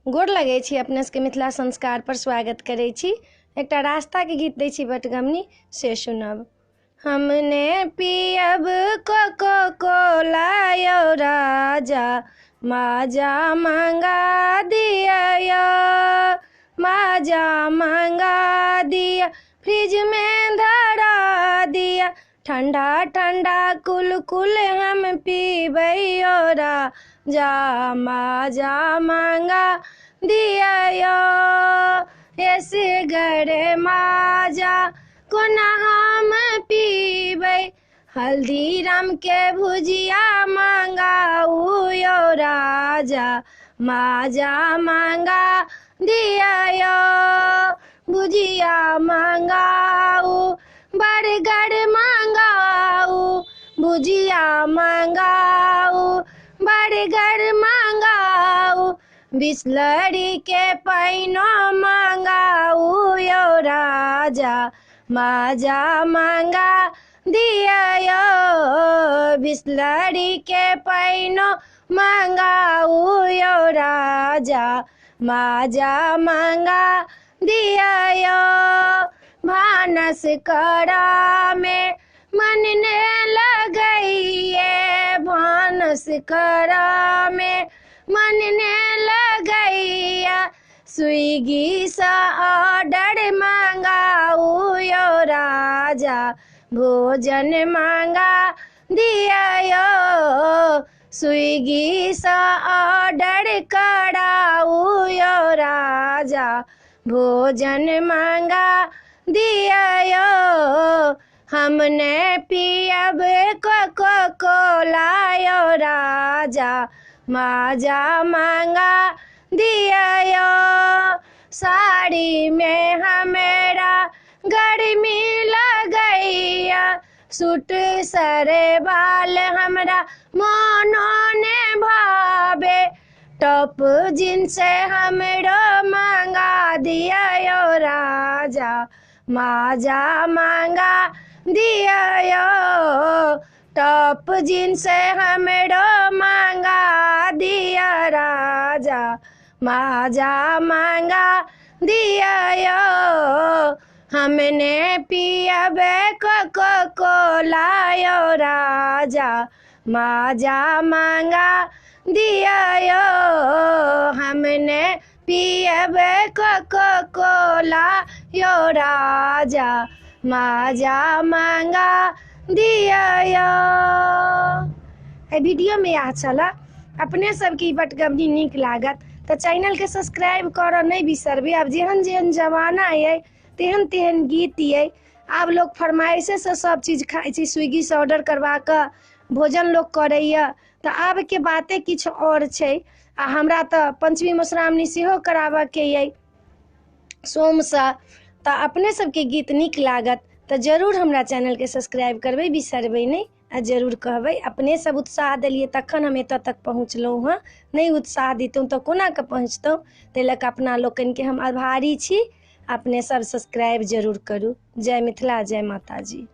गोर लगै छी अपने सबके मिथिला संस्कार पर स्वागत करै छी। एकटा रास्ता के गीत दै छी बटगमनी से सुनब। हमने पियब कोको कोला यौ राजा, माजा मंगा दिया यो, माजा मंगा दिया, फ्रिज में धरा दिया, ठंडा ठंडा कुल कुल हम पीबै यो राजा, माजा मंगा दिया यो। गरे माजा कोना हम पीबै, हल्दीराम के भुजिया मंगाऊ यो राजा, माजा मंगा दिया यो। भुजिया मंगाऊ, बर्गर मंगाऊ, भुजिया मंगाऊ, बर्गर मंगाऊ, बिसलरी के पैनो मंगाऊ यो राजा, माजा मंगा दिया यो। बिसलरी के पैनो मंगाऊ यो राजा, माजा मंगा दिया यो। भानस करा में मन ने लगइए, भानस करा में मन ने लगइया, स्विगी सा ऑर्डर मंगाऊ यो राजा, भोजन मंगा दिया यो। स्विगी सा ऑर्डर कराऊ यो राजा, भोजन मंगा दिया यो। हमने पियब कोको कोला यो राजा, माजा मंगा दिया यो। साड़ी में हमेरा गर्मी लगैया, सूट सरे बाल हमरा मोनो ने भावे, टॉप जींस हमरो मंगा दिया यो राजा, माजा मंगा दिया यो। टॉप जींस हमरो मंगा दिया राजा, माजा मंगा दिया यो। हमने पियब कोको कोला यो राजा, माजा मंगा दिया यो। हमने पियब कोको कोला यो राजा, माजा मंगा दिया यो। वीडियो में यहाँ चला अपने सबके बटगमनी नीक लागत तो चैनल के सब्सक्राइब करो नहीं बिसरबे। अब जेहन जेहन जमाना है तेहन तेहन गीत है। आब लोग फरमाइशे से सब चीज खाई छी, स्विगी से ऑर्डर करवा के भोजन लोग करैया। तो आब के बाते किछ और छै। आ हमरा तो पंचमी मधुश्रावणी सेहो कराबऽ के है सोम से। तो अपने सबके गीत नीक लागत तो जरूर हमरा चैनल के सब्सक्राइब करबै, बिसरबै नहीं। आ जरूर कहबै अपने सब उत्साह दिलिए तखन हम एतऽ तक पहुँचलहुँ हँ। नहीं उत्साह दितहुँ तो कोना के पहुँचतहुँ। ताहि लऽ कऽ अपना लोकनि के हम आभारी छी। अपने सब सब्सक्राइब जरूर करू। जय मिथिला, जय माता जी।